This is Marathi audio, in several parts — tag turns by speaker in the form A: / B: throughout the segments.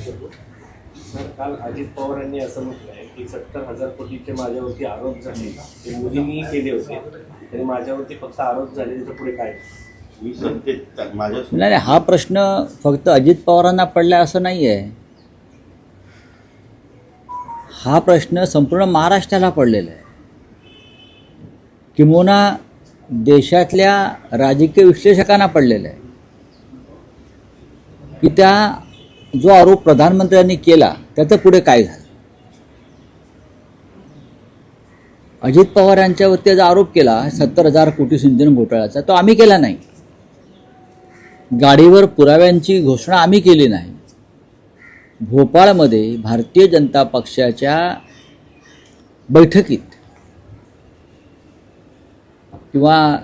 A: सर, काल अजित पवार यांनी असं म्हटलंय की 70,000 कोटीचे माझ्यावरती आरोप झाले, ते मोदींनी केले होते, तरी माझ्यावरती फक्त आरोप झाले, त्याच्या पुढे काय?
B: नाही, हा प्रश्न फक्त अजित पवारांना पडला असं नाही आहे. हा प्रश्न संपूर्ण महाराष्ट्राला पडलेला आहे. किंबहुना देशातल्या राजकीय विश्लेषकांना पडलेला आहे की त्या जो आरोप प्रधानमंत्र्यांनी केला त्याचं पुढे काय झालं. अजित पवार यांच्यावरती जो आरोप केला 70,000 कोटी सिंचन घोटाळ्याचा, तो आम्ही केला नाही. गाडीवर पुराव्यांची घोषणा आम्ही केली नाही. भोपाळमध्ये भारतीय जनता पक्षाच्या बैठकीत किंवा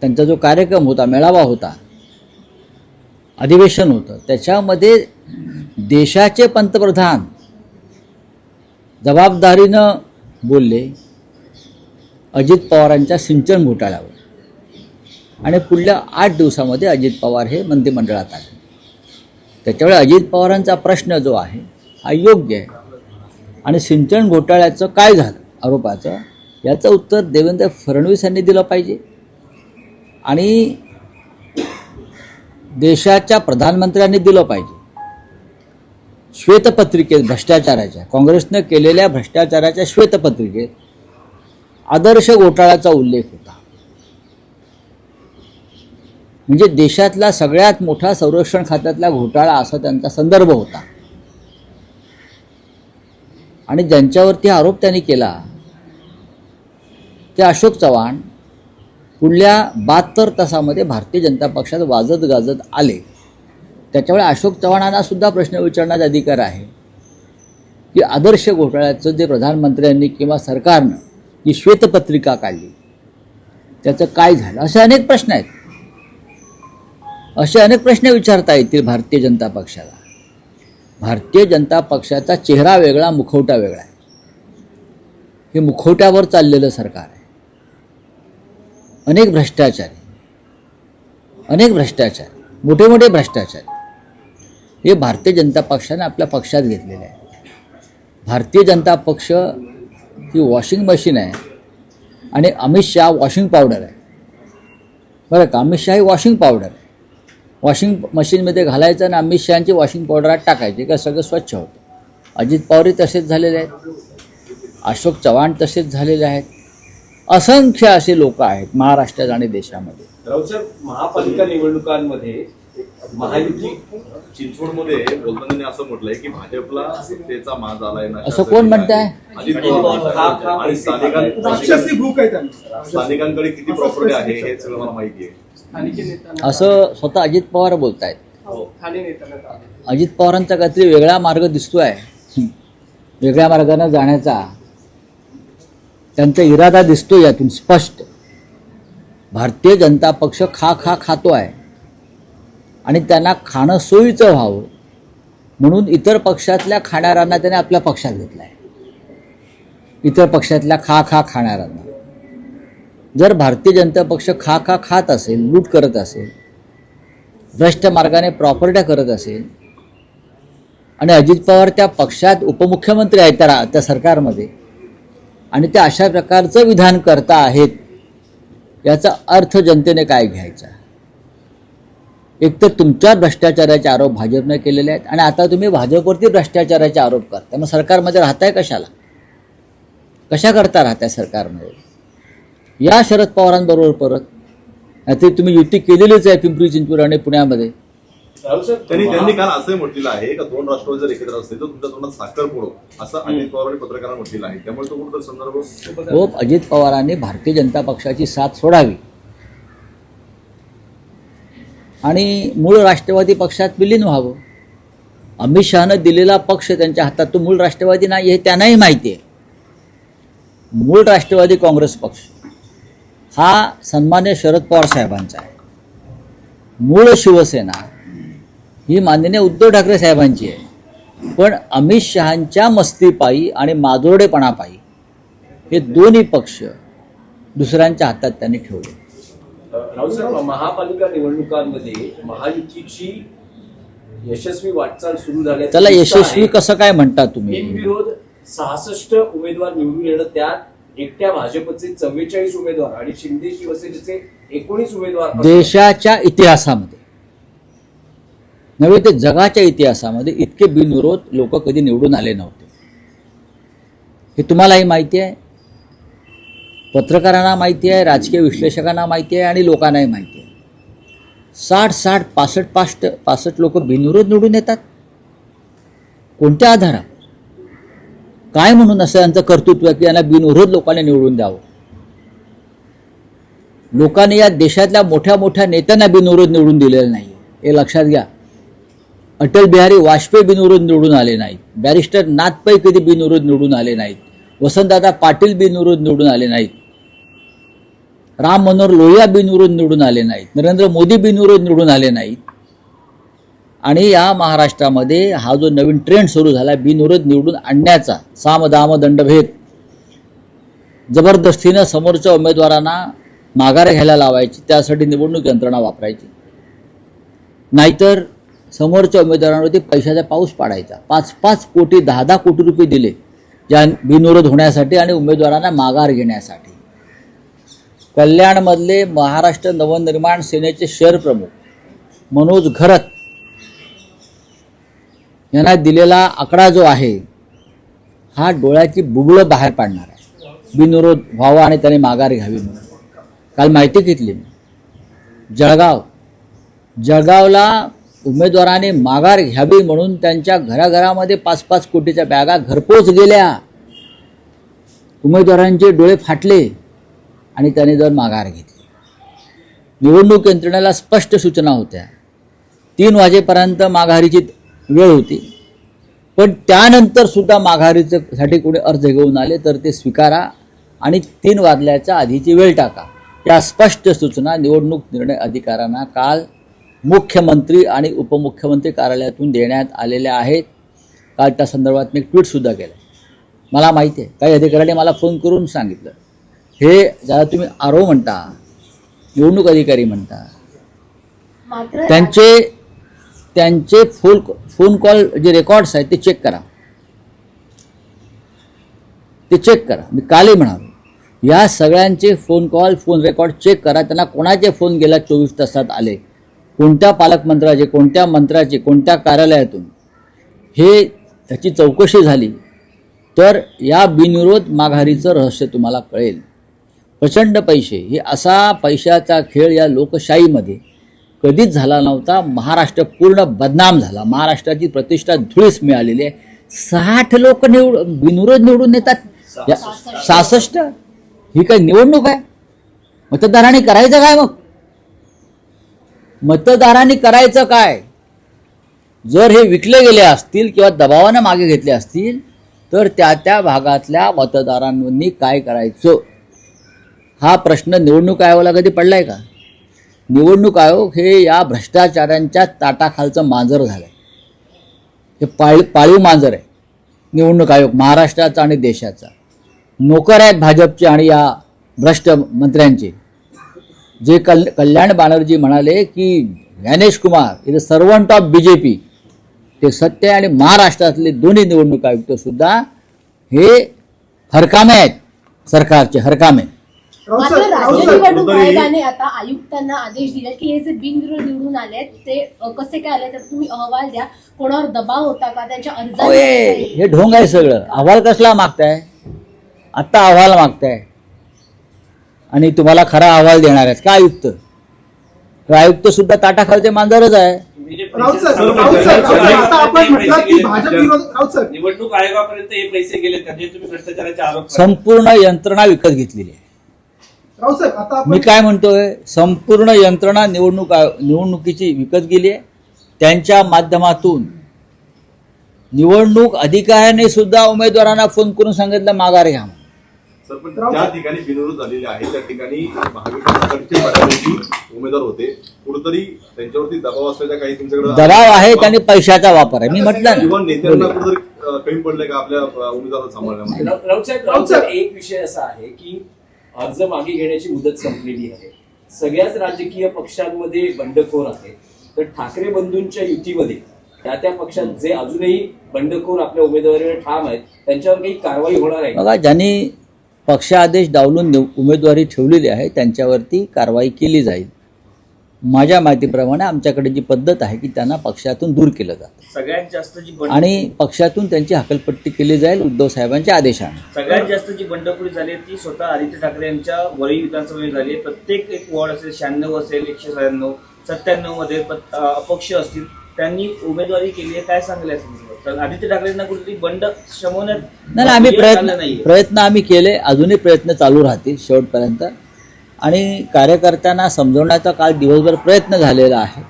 B: त्यांचा जो कार्यक्रम होता, मेळावा होता, अधिवेशन होतं, त्याच्यामध्ये देशाचे पंतप्रधान जबाबदारीनं बोलले अजित पवारांच्या सिंचन घोटाळ्यावर, आणि पुढल्या 8 दिवसामध्ये अजित पवार हे मंत्रिमंडळात आले. त्याच्यामुळे अजित पवारांचा प्रश्न जो आहे हा योग्य आहे. आणि सिंचन घोटाळ्याचं काय झालं आरोपाचं, याचं उत्तर देवेंद्र फडणवीस यांनी दिलं पाहिजे. आणि देशाच्या प्रधानमंत्र्यांनी दिलं पाहिजे. श्वेतपत्रिकेत भ्रष्टाचाराच्या, काँग्रेसनं केलेल्या भ्रष्टाचाराच्या श्वेतपत्रिकेत आदर्श घोटाळ्याचा उल्लेख होता. म्हणजे देशातला सगळ्यात मोठा संरक्षण खात्यातला घोटाळा असा त्यांचा संदर्भ होता. आणि ज्यांच्यावरती आरोप त्यांनी केला ते अशोक चव्हाण पुढल्या 72 तासामध्ये भारतीय जनता पक्षात वाजत गाजत आले. त्याच्यामुळे अशोक चव्हाणांना सुद्धा प्रश्न विचारण्याचा अधिकार आहे की आदर्श घोटाळ्याचं जे प्रधानमंत्र्यांनी किंवा सरकारनं जी श्वेतपत्रिका काढली त्याचं काय झालं. असे अनेक प्रश्न आहेत. असे अनेक प्रश्न विचारता येतील भारतीय जनता पक्षाला. भारतीय जनता पक्षाचा चेहरा वेगळा, मुखवटा वेगळा आहे. हे मुखवट्यावर चाललेलं सरकार आहे. अनेक भ्रष्टाचार, मोठे मोठे भ्रष्टाचार हे भारतीय जनता पक्षाने आपल्या पक्षात घेतलेले आहे. भारतीय जनता पक्ष ही वॉशिंग मशीन आहे आणि अमित शहा वॉशिंग पावडर आहे. बरं का, अमित शहा ही वॉशिंग पावडर आहे. वॉशिंग मशीनमध्ये घालायचं आणि अमित शहाची वॉशिंग पावडरात टाकायचे का सगळं स्वच्छ होतं. अजित पवारही तसेच झालेले आहेत. अशोक चव्हाण तसेच झालेले आहेत. असंख्य असे लोक आहेत महाराष्ट्रात आणि देशामध्ये.
A: राऊसाहेब, महापालिका निवडणुकांमध्ये महायुती
C: चिंचवडमध्ये बोलताना असं म्हटलंय की भाजपला सत्तेचा माज आलाय ना,
B: असं कोण म्हणताय?
C: अजित पवार आणि स्थानिकांकडे किती प्रॉपर्टी आहे हे सगळं मला माहिती आहे
B: असं स्वतः अजित पवार बोलतायत. अजित पवारांचा काहीतरी वेगळा मार्ग दिसतोय, वेगळ्या मार्गाने जाण्याचा त्यांचा इरादा दिसतो यातून स्पष्ट. भारतीय जनता पक्ष खातो आहे आणि त्यांना खाणं सोयीचं व्हावं म्हणून इतर पक्षातल्या खाणाऱ्यांना त्याने आपल्या पक्षात घेतलं आहे. इतर पक्षातल्या खाणाऱ्यांना. जर भारतीय जनता पक्ष खात असेल, लूट करत असेल, भ्रष्ट मार्गाने प्रॉपर्ट्या करत असेल आणि अजित पवार त्या पक्षात उपमुख्यमंत्री आहेत त्या सरकारमध्ये आणि ते अशा प्रकारचं विधान करता आहेत, याचा अर्थ जनतेने काय घ्यायचा? एकतर तुमच्या भ्रष्टाचाराचे आरोप भाजपने केलेले आहेत आणि आता तुम्ही भाजपवरती भ्रष्टाचाराचे आरोप करता. मग सरकारमध्ये राहताय कशाला? कशा करता राहताय सरकारमध्ये? या शरद पवारांबरोबर परत. नाहीतरी तुम्ही युती केलेलीच आहे पिंपरी चिंचवड आणि पुण्यामध्ये.
C: त्यांनी काल असंही म्हटलेलं आहे का 2 राष्ट्रवादी जर एकत्र असते तर तुमच्या तोंडात साखर फोडो, असं अजित पवारांनी पत्रकारांना म्हटलेलं आहे. त्यामुळे तो कुठं संदर्भ
B: हो, अजित पवारांनी भारतीय जनता पक्षाची साथ सोडावी आणि मूळ राष्ट्रवादी पक्षात विलीन व्हावं. अमित शहानं दिलेला पक्ष त्यांच्या हातात तो मूळ राष्ट्रवादी नाही हे त्यांनाही माहिती आहे. मूळ राष्ट्रवादी काँग्रेस पक्ष हा सन्मान्य शरद पवार साहेबांचा आहे. मूळ शिवसेना ही माननीय उद्धव ठाकरे साहेबांची आहे. पण अमित शहांच्या मस्तीपायी आणि माजोरडेपणापायी हे दोन्ही पक्ष दुसऱ्यांच्या हातात त्यांनी ठेवले.
A: राऊसाहेब, महापालिका निवडणुकांमध्ये महायुतीची
D: यशस्वी वाटचाल सुरू झाली.
B: त्याला यशस्वी कसं काय म्हणता तुम्ही?
D: बिनविरोध 66 उमेदवार निवडून येणं, त्यात एकट्या भाजपचे 44 उमेदवार आणि शिंदे शिवसेनेचे 19 उमेदवार.
B: देशाच्या इतिहासामध्ये नव्हे ते जगाच्या इतिहासामध्ये इतके बिनविरोध लोक कधी निवडून आले नव्हते. हे तुम्हालाही माहिती आहे, पत्रकारांना माहिती आहे, राजकीय विश्लेषकांना माहिती आहे आणि लोकांनाही माहिती आहे. 60, 65 लोक बिनविरोध निवडून येतात. कोणत्या आधारावर, काय म्हणून असं यांचं कर्तृत्व की यांना बिनविरोध लोकांनी निवडून द्यावं? लोकांनी या देशातल्या मोठ्या मोठ्या नेत्यांना बिनविरोध निवडून दिलेलं नाही, हे लक्षात घ्या. अटल बिहारी वाजपेयी बिनविरोध निवडून आले नाहीत, बॅरिस्टर नाथ पै कधी बिनविरोध निवडून आले नाहीत, वसंतदादा पाटील बिनविरोध निवडून आले नाहीत, राम मनोहर लोहिया बिनविरोध निवडून आले नाहीत, नरेंद्र मोदी बिनविरोध निवडून आले नाहीत. आणि या महाराष्ट्रामध्ये हा जो नवीन ट्रेंड सुरू झाला बिनविरोध निवडून आणण्याचा, साम दाम दंडभेद, जबरदस्तीनं समोरच्या उमेदवारांना माघार घ्यायला लावायची, त्यासाठी निवडणूक यंत्रणा वापरायची, नाहीतर समोरच्या उमेदवारांवरती पैशाचा पाऊस पाडायचा. 5 कोटी 10 कोटी रुपये दिले ज्या बिनविरोध होण्यासाठी आणि उमेदवारांना माघार घेण्यासाठी. कल्याणमधले महाराष्ट्र नवनिर्माण सेनेचे शहर प्रमुख मनोज घरत यांना दिलेला आकडा जो आहे हा डोळ्याची बुबळं बाहेर पाडणार आहे. बिनविरोध व्हावा आणि त्याने माघार घ्यावी म्हणून काल माहिती घेतली मी. जळगावला उमेदवाराने माघार घ्यावी म्हणून त्यांच्या घराघरामध्ये 5 कोटीच्या बॅगा घरपोच गेल्या. उमेदवारांचे डोळे फाटले आणि त्याने जाऊन माघार घेतली. निवडणूक यंत्रणेला स्पष्ट सूचना होत्या. 3 वाजेपर्यंत माघारीची वेळ होती, पण त्यानंतर सुद्धा माघारीसाठी कोणी अर्ज घेऊन आले तर ते स्वीकारा आणि 3 वाजल्याच्या आधीची वेळ टाका. या स्पष्ट सूचना निवडणूक निर्णय अधिकाऱ्यांना काल मुख्यमंत्री आणि उपमुख्यमंत्री कार्यालयातून देण्यात आलेल्या आहेत. काल त्या संदर्भात मी ट्विट सुद्धा केलं. मला माहिती आहे काही अधिकाऱ्यांनी मला फोन करून सांगितलं, हे ज्याला तुम्ही आरो म्हणता, निवडणूक अधिकारी म्हणता, त्यांचे फोन कॉल जे रेकॉर्ड्स आहेत ते चेक करा. मी कालही म्हणालो, या सगळ्यांचे phone call, phone record check करा. त्यांना कोणाचे फोन गेल्या 24 तासात आले, कोणत्या पालकमंत्र्याचे, कोणत्या मंत्र्याचे, कोणत्या कार्यालयातून, हे त्याची चौकशी झाली तर या बिनविरोध माघारीचं रहस्य तुम्हाला कळेल. प्रचंड पैसे, हे असा पैशाचा खेळ या लोकशाहीमध्ये कधीच झाला नव्हता. महाराष्ट्र पूर्ण बदनाम झाला, महाराष्ट्राची प्रतिष्ठा धुळीस मिळालेली आहे. 60 लोक बिनविरोध निवडून येतात. 66 ही काय निवडणूक आहे? मतदारांनी करायचं काय? मग मतदारांनी करायचं काय? जर हे विकले गेले असतील किंवा दबावानं मागे घेतले असतील तर त्या भागातल्या मतदारांनी काय करायचं, हा प्रश्न निवडणूक आयोगाला कधी पडलाय का? निवडणूक आयोग हे या भ्रष्टाचारांच्या ताटाखालचं मांजर झालंय. हे पाळीव मांजर आहे निवडणूक आयोग, महाराष्ट्राचा आणि देशाचा. नोकर आहेत भाजपचे आणि या भ्रष्ट मंत्र्यांचे. जे कल्याण बॅनर्जी म्हणाले की Gyanesh Kumar is a servant of BJP, ते सत्य आहे. आणि महाराष्ट्रातले दोन्ही निवडणूक आयुक्त सुद्धा हे हरकामे आहेत, सरकारचे हरकामे.
E: मात्र राज्य निवडणूक आयोगाने आता आयुक्तांना आदेश दिले की हे जे बिनविरोध निवडून आले ते कसे काय आले, तर तुम्ही अहवाल द्या. कोणावर दबाव होता का त्यांच्या अर्जावर?
B: हे ढोंग आहे सगळं. अहवाल कसला मागताय? आत्ता अहवाल मागताय आणि तुम्हाला खरा अहवाल देणार आहेत का आयुक्त? आयुक्त सुद्धा ताटाखालचे मांजरच आहे.
A: निवडणूक आयोगापर्यंत हे पैसे गेले, त्याचे तुम्ही भ्रष्टाचाराचे आरोप.
B: संपूर्ण यंत्रणा विकत घेतलेली आहे. मी काय म्हणतोय, संपूर्ण यंत्रणा निवडणुकीची विकत गेली आहे. त्यांच्या माध्यमातून निवडणूक अधिकाऱ्याने सुद्धा उमेदवारांना फोन करून सांगितलं माघार घ्या.
C: सर, पण ज्या ठिकाणी बिनविरोध झालेले आहे त्या ठिकाणी महाविकास आघाडीचे बऱ्यापैकी उमेदवार होते, कुठेतरी त्यांच्यावरती दबाव असल्याच्या काही तुमच्याकडे
B: दबाव आहे आणि पैशाचा वापर आहे. मी म्हटलं
C: किंवा नेत्यांना कुठेतरी कमी पडले का आपल्या उमेदवाराला सांभाळण्यामध्ये?
D: राऊत साहेब, एक विषय असा आहे की अर्ज मागे घेण्याची मुदत संपलेली आहे. सगळ्याच राजकीय पक्षांमध्ये बंडखोर आहे. तर ठाकरे बंधूंच्या युतीमध्ये त्या पक्षात जे अजूनही बंडखोर आपल्या उमेदवारीवर ठाम आहेत त्यांच्यावर काही कारवाई होणार आहे?
B: बघा, ज्यांनी पक्षादेश डावलून उमेदवारी ठेवलेली आहे त्यांच्यावरती कारवाई केली जाईल. माझ्या माहितीप्रमाणे आमच्याकडे जी पद्धत आहे की त्यांना पक्षातून दूर केलं जातं
A: सगळ्यात जास्त जी
B: आणि पक्षातून त्यांची हकलपट्टी केली जाईल उद्धव साहेबांच्या आदेशाने.
A: सगळ्यात जास्त जी बंडखोरी झाली आहे ती स्वतः आदित्य ठाकरे यांच्या वरळी विधानसभेत झाली आहे. प्रत्येक एक वॉर्ड असेल, 96 असेल, 196, 97 मध्ये अपक्ष असतील, त्यांनी उमेदवारी केली आहे. काय सांगेल या संदर्भात? तर आदित्य ठाकरेंना कुठेतरी बंड शमवण्यात
B: नाही, आम्ही
A: यश आलं नाहीये.
B: प्रयत्न आम्ही केले, अजूनही प्रयत्न चालू राहतील शेवटपर्यंत. आणि कार्यकर्त्यांना समजवण्याचा काल दिवसभर प्रयत्न झालेला आहे.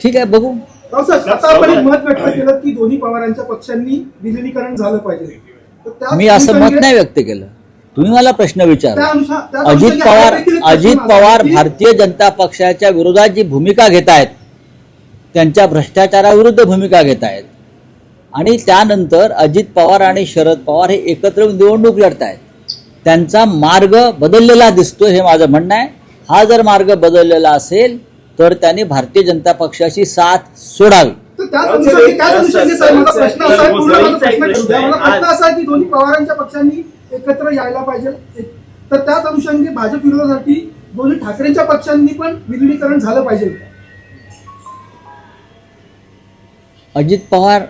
B: ठीक आहे, बघू.
F: आता आपण एक मत व्यक्त केलं की दोन्ही पवारांच्या पक्षांनी विलिनीकरण झालं पाहिजे. तर त्या
B: मी असं मत
F: अनुषंगाने-
B: नाही व्यक्त केलं. तुम्ही मला प्रश्न विचारला.
F: त्या
B: अजित
F: अनुषंगाने
B: पवार
F: देखील एक प्रश्न
B: अजित
F: माझा
B: पवार
F: की
B: भारतीय जनता पक्षाच्या विरोधात जी भूमिका घेत आहेत, त्यांच्या भ्रष्टाचाराविरुद्ध भूमिका घेत आहेत आणि त्यानंतर अजित पवार आणि शरद पवार हे एकत्र निवडणूक लढत आहेत. त्यांचा मार्ग बदललेला दिसतो, हे माझं म्हणणं आहे. हा जर मार्ग बदललेला असेल तर त्यांनी भारतीय जनता पक्षाची साथ सोडावी.
F: तर त्याच अनुषंगाने साहेब, माझा प्रश्न असा आहे, पूर्ण माझा प्रश्न करू द्या. मला प्रश्न असा आहे की दोन्ही पवारांच्या पक्षांनी एकत्र यायला पाहिजे. तर त्याच अनुषंगाने भाजप विरोधासाठी दोन्ही ठाकरेंच्या पक्षांनी पण विलिनीकरण झालं पाहिजे.
B: अजित पवार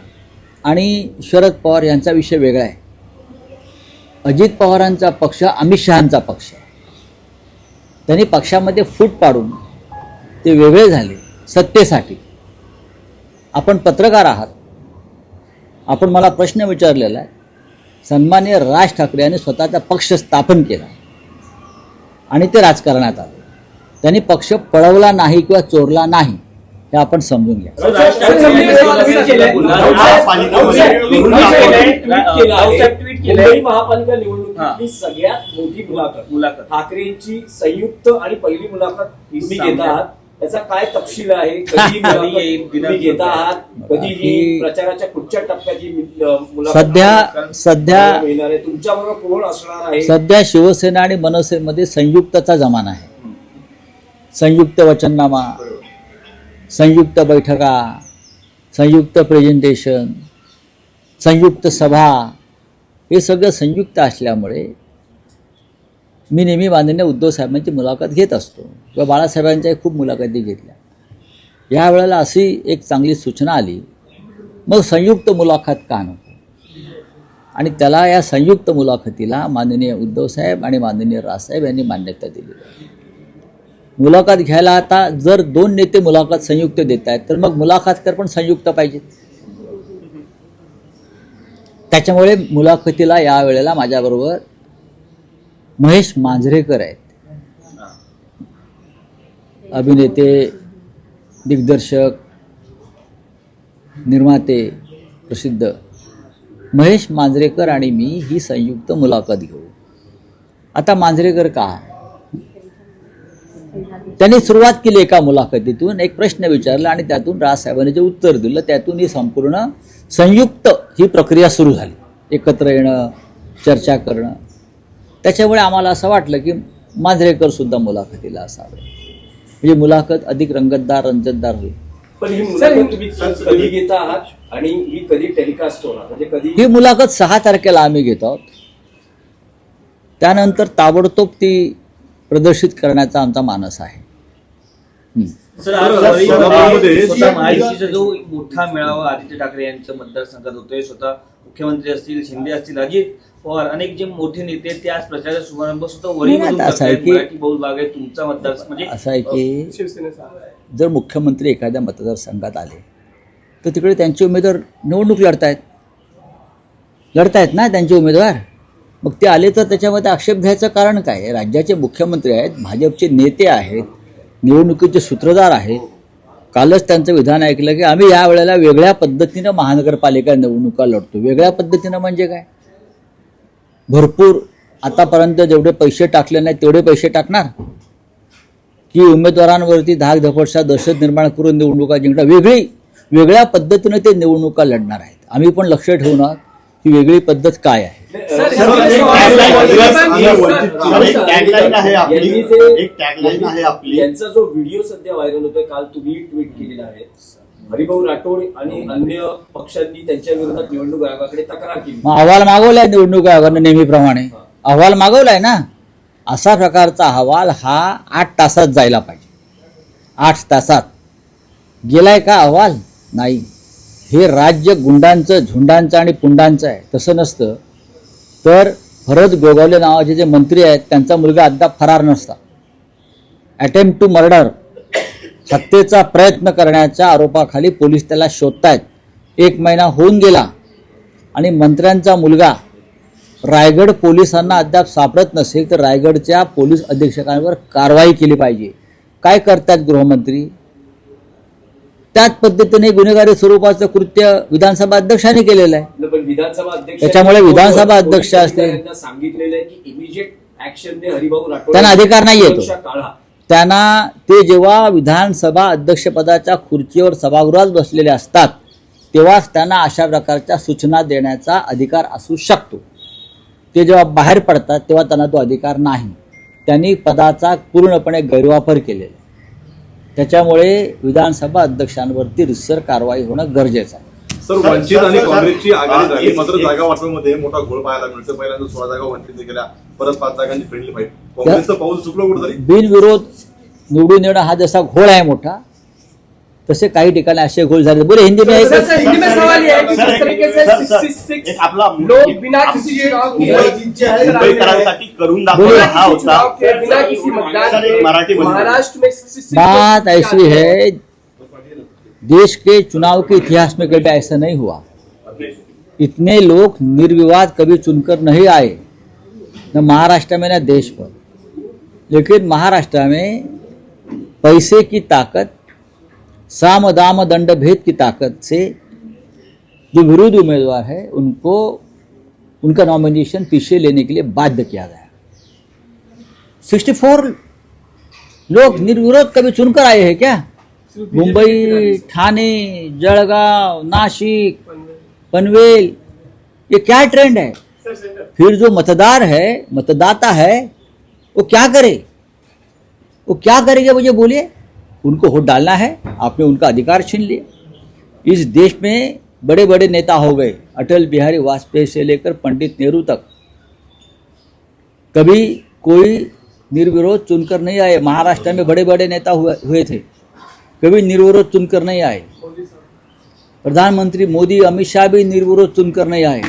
B: आणि शरद पवार यांचा विषय वेगळा आहे. अजित पवारांचा पक्ष अमित शहांचा पक्ष आहे. त्यांनी पक्षामध्ये फूट पाडून ते वेगळे झाले सत्तेसाठी. आपण पत्रकार आहात, आपण मला प्रश्न विचारलेला आहे. सन्माननीय राज ठाकरे यांनी स्वतःचा पक्ष स्थापन केला आणि ते राजकारणात आले. त्यांनी पक्ष पळवला नाही किंवा चोरला नाही, हे आपण समजून घ्या.
D: मुंबई महापालिका निवडणुकीतली सगळ्यात मोठी मुलाखत ठाकरेंची संयुक्त आणि पहिली मुलाखत तुम्ही घेत आहात. त्याचा काय तपशील आहे? कधी तुम्ही घेत आहात? कधी ही प्रचाराच्या पुढच्या टप्प्याची मुलाखत
B: सध्या
D: मिळणार आहे? तुमच्याबरोबर कोण असणार आहे?
B: सध्या शिवसेना आणि मनसेमध्ये संयुक्तचा जमाना आहे. संयुक्त वचननामा, संयुक्त बैठका, संयुक्त प्रेझेंटेशन, संयुक्त सभा, हे सगळं संयुक्त असल्यामुळे मी नेहमी माननीय उद्धव साहेबांची मुलाखत घेत असतो किंवा बाळासाहेबांच्याही खूप मुलाखती घेतल्या. या वेळेला अशी एक चांगली सूचना आली, मग संयुक्त मुलाखत का नको? आणि त्याला या संयुक्त मुलाखतीला माननीय उद्धव साहेब आणि माननीय राजसाहेब यांनी मान्यता दिली. मुलाखत घ्यायला आता जर दोन नेते मुलाखत संयुक्त देत आहेत तर मग मुलाखतकार पण संयुक्त पाहिजेत. त्याच्यामुळे मुलाखतीला या वेळेला माझ्याबरोबर महेश मांजरेकर आहेत. अभिनेते, दिग्दर्शक, निर्माते, प्रसिद्ध महेश मांजरेकर आणि मी ही संयुक्त मुलाखत घेऊ. आता मांजरेकर का? त्यांनी सुरुवात केली एका मुलाखतीतून, एक प्रश्न विचारला आणि त्यातून राजसाहेबांनी जे उत्तर दिलं त्यातून ही संपूर्ण संयुक्त ही प्रक्रिया सुरू झाली. एकत्र येणं, चर्चा करणं. त्याच्यामुळे आम्हाला असं वाटलं की मांजरेकर सुद्धा मुलाखतीला असावे, म्हणजे मुलाखत अधिक रंगतदार, रंजतदार होईल.
D: पण ही मुलाखत तुम्ही कधी घेता आहात आणि ही कधी टेलिकास्ट होणार? म्हणजे कधी
B: ही मुलाखत 6 तारखेला आम्ही घेतो आहोत. त्यानंतर ताबडतोब ती प्रदर्शित करण्याचा आमचा मानस आहे.
A: सर, आज स्वतः महायुतीचा जो मोठा मेळावा आदित्य ठाकरे यांच्या मतदारसंघात होतोय, स्वतः मुख्यमंत्री असतील, शिंदे असतील, अजित पवार, अनेक जे मोठे नेते ते आज प्रचाराचा शुभारंभ स्वतः वरीमधून करतायत. मराठी बहुल आहे तुमचा मतदारसंघ, म्हणजे
B: असं आहे की जर मुख्यमंत्री एखाद्या मतदारसंघात आले तर तिकडे त्यांचे उमेदवार निवडणूक लढतायत ना त्यांचे उमेदवार. मग ते आले तर त्याच्यामध्ये आक्षेप घ्यायचं कारण काय? राज्याचे मुख्यमंत्री आहेत, भाजपचे नेते आहेत, निवडणुकीचे सूत्रधार आहेत. कालच त्यांचं विधान ऐकलं की आम्ही या वेळेला वेगळ्या पद्धतीनं महानगरपालिका निवडणुका लढतो. वेगळ्या पद्धतीनं म्हणजे काय? भरपूर आतापर्यंत जेवढे पैसे टाकले नाहीत तेवढे पैसे टाकणार की उमेदवारांवरती धाक धपटशा दहशत निर्माण करून निवडणुका जिंकणार? वेगळ्या पद्धतीनं ते निवडणुका लढणार आहेत. आम्ही पण लक्ष ठेवून आहोत ही वेगळी पद्धत काय आहे.
D: यांचा जो व्हिडिओ सध्या व्हायरल होतोय, काल तुम्ही ट्विट केलेला आहे, हरिभाऊ राठोड आणि अन्य पक्षांनी त्यांच्या विरोधात निवडणूक आयोगाकडे तक्रार केली.
B: मग अहवाल मागवलाय निवडणूक आयोगाने नेहमीप्रमाणे. अहवाल मागवलाय ना. असा प्रकारचा अहवाल हा 8 तासात जायला पाहिजे. 8 तासात गेलाय का अहवाल? नाही. हे राज्य गुंडांचं, झुंडांचं आणि पुंडांचं आहे. तसं नसतं तर भरत गोगावले नावाचे जे मंत्री आहेत त्यांचा मुलगा अद्याप फरार नसता. अटेम्प्ट टू मर्डर, हत्येचा प्रयत्न करण्याच्या आरोपाखाली पोलीस त्याला शोधतायत. 1 महिना होऊन गेला आणि मंत्र्यांचा मुलगा रायगड पोलिसांना अद्याप सापडत नसेल तर रायगडच्या पोलीस अधीक्षकांवर कारवाई केली पाहिजे. काय करतात गृहमंत्री? त्याच पद्धतीने गुन्हेगारी स्वरूपाचं कृत्य विधानसभा अध्यक्षांनी केलेलं आहे.
D: पण विधानसभा अध्यक्ष
B: त्याच्यामुळे विधानसभा अध्यक्ष असते.
D: सांगितलेलं आहे की इमिजिएट ऍक्शनने हरिभाऊ राठोड
B: त्यांना अधिकार नाही येतो.
D: काढा.
B: त्यांना ते जेव्हा विधानसभा अध्यक्षपदाच्या खुर्चीवर सभागृहात बसलेले असतात तेव्हाच त्यांना अशा प्रकारच्या सूचना देण्याचा अधिकार असू शकतो. ते जेव्हा बाहेर पडतात तेव्हा त्यांना तो अधिकार नाही. त्यांनी पदाचा पूर्णपणे गैरवापर केलेला. त्याच्यामुळे विधानसभा अध्यक्षांवरती रितसर कारवाई होणं गरजेचं आहे.
C: सर, वंचित आणि काँग्रेसची आघाडी झाली मात्र जागा वाटपामध्ये मोठा घोळ पाहायला मिळतो. पहिल्यांदा 16 जागा वंचित गेल्या, परत 5 जागांची फ्रेंडली फाईट. काँग्रेसचं पाऊल चुकलं कुठेतरी.
B: बिनविरोध निवडून येणं हा जसा घोळ आहे मोठा, तसे काही ठिकाणी असे घोळ झाले. बोले हिंदी में
G: हिंदी में सवाल ये है कि जिस तरीके से 66
H: आपला
G: लोग बिना किसी चुनाव के
H: मुंबईकरांसाठी करून दाखवला हा होता.
G: बिना किसी मतदान के
H: मराठी
G: महाराष्ट्र में 66
B: बात ऐसी है, देश के चुनाव के इतिहास में कभी ऐसा नहीं हुआ. इतने लोग निर्विवाद कभी चुनकर नहीं आए, न महाराष्ट्र में न देश पर. लेकिन महाराष्ट्र में पैसे की ताकत, साम दाम दंड भेद की ताकत से जो विरोधी उम्मीदवार है उनको उनका नॉमिनेशन पीछे लेने के लिए बाध्य किया गया. 64 लोग निर्विरोध कभी चुनकर आए हैं क्या? मुंबई, ठाणे, जळगाव, नाशिक, पनवेल, ये क्या ट्रेंड है? फिर जो मतदार है, मतदाता है, वो क्या करे? वो क्या करेंगे मुझे बोलिए. उनको वोट डालना है, आपने उनका अधिकार छीन लिया. इस देश में बड़े बड़े नेता हो गए, अटल बिहारी वाजपेयी से लेकर पंडित नेहरू तक. कभी कोई निर्विरोध चुनकर नहीं आए. महाराष्ट्र में बड़े बड़े नेता हुए थे, कभी निर्विरोध चुनकर नहीं आए. प्रधानमंत्री मोदी, अमित शाह भी निर्विरोध चुनकर नहीं आए.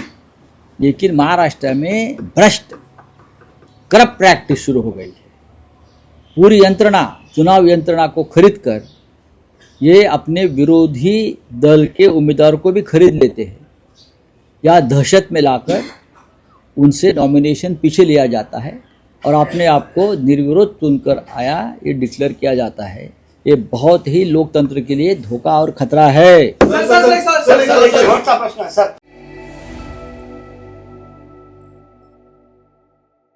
B: लेकिन महाराष्ट्र में भ्रष्ट करप्ट प्रैक्टिस शुरू हो गई है. पूरी यंत्रणा, चुनाव यंत्रणा को खरीद कर ये अपने विरोधी दल के उम्मीदवारों को भी खरीद लेते हैं. या दहशत में लाकर उनसे नॉमिनेशन पीछे लिया जाता है और अपने आप को निर्विरोध चुनकर आया ये डिक्लेयर किया जाता है. ये बहुत ही लोकतंत्र के लिए धोखा और खतरा है.
H: शेवटचा प्रश्न आहे सर.